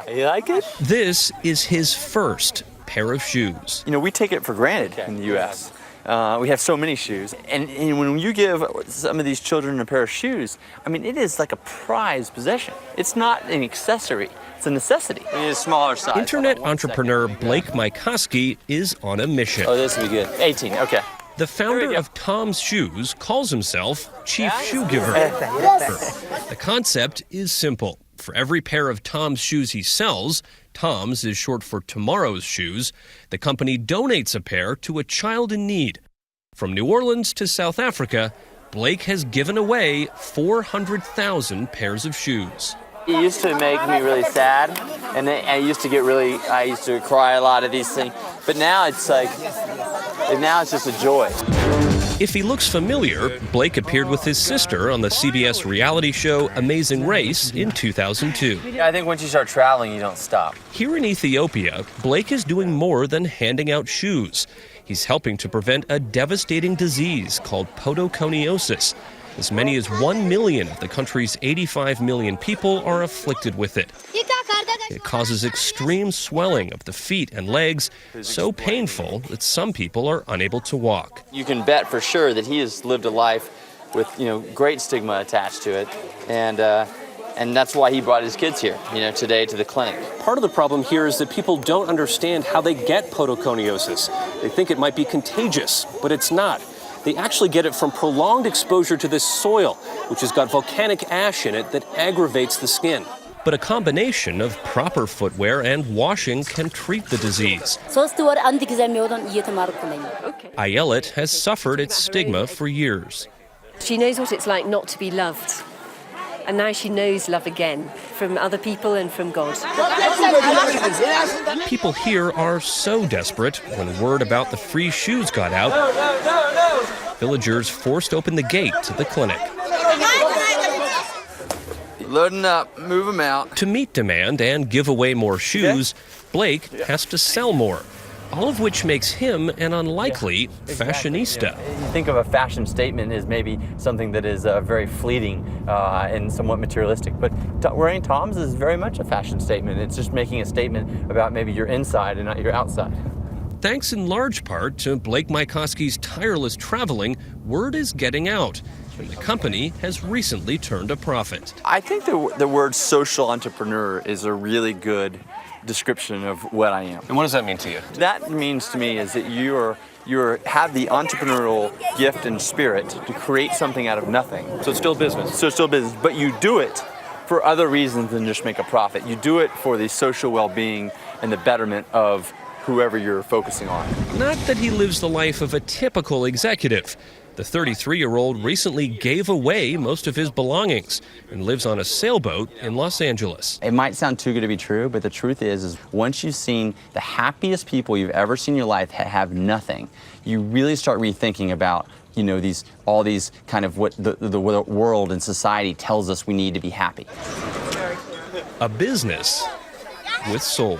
You like it? This is his first pair of shoes. You know, we take it for granted in the U.S. We have so many shoes. And when you give some of these children a pair of shoes, I mean, it is like a prized possession. It's not an accessory. It's a necessity. We need a smaller size. Internet entrepreneur Blake Mycoskie is on a mission. Oh, this will be good. 18, okay. The founder of Tom's Shoes calls himself Chief Shoe Giver. The concept is simple. For every pair of Tom's shoes he sells, Tom's is short for tomorrow's shoes, the company donates a pair to a child in need. From New Orleans to South Africa, Blake has given away 400,000 pairs of shoes. It used to make me really sad, and I used to cry a lot of these things, but now it's just a joy. If he looks familiar, Blake appeared with his sister on the CBS reality show Amazing Race in 2002. I think once you start traveling, you don't stop. Here in Ethiopia, Blake is doing more than handing out shoes. He's helping to prevent a devastating disease called podoconiosis. As many as 1 million of the country's 85 million people are afflicted with it. It causes extreme swelling of the feet and legs, so painful that some people are unable to walk. You can bet for sure that he has lived a life with, great stigma attached to it, and that's why he brought his kids here, today to the clinic. Part of the problem here is that people don't understand how they get podoconiosis. They think it might be contagious, but it's not. They actually get it from prolonged exposure to this soil, which has got volcanic ash in it that aggravates the skin. But a combination of proper footwear and washing can treat the disease. Ayelet has suffered its stigma for years. She knows what it's like not to be loved. And now she knows love again, from other people and from God. People here are so desperate when word about the free shoes got out, villagers forced open the gate to the clinic. Loading up, move them out. To meet demand and give away more shoes, Blake has to sell more, all of which makes him an unlikely fashionista. You think of a fashion statement as maybe something that is very fleeting and somewhat materialistic, but wearing Tom's is very much a fashion statement. It's just making a statement about maybe your inside and not your outside. Thanks in large part to Blake Mycoskie's tireless traveling, word is getting out, and the company has recently turned a profit. I think the word social entrepreneur is a really good description of what I am. And what does that mean to you? That means to me is that you have the entrepreneurial gift and spirit to create something out of nothing. So it's still business. So it's still business, but you do it for other reasons than just make a profit. You do it for the social well-being and the betterment of whoever you're focusing on. Not that he lives the life of a typical executive. The 33-year-old recently gave away most of his belongings and lives on a sailboat in Los Angeles. It might sound too good to be true, but the truth is once you've seen the happiest people you've ever seen in your life have nothing, you really start rethinking about, all these kind of what the world and society tells us we need to be happy. A business with soul.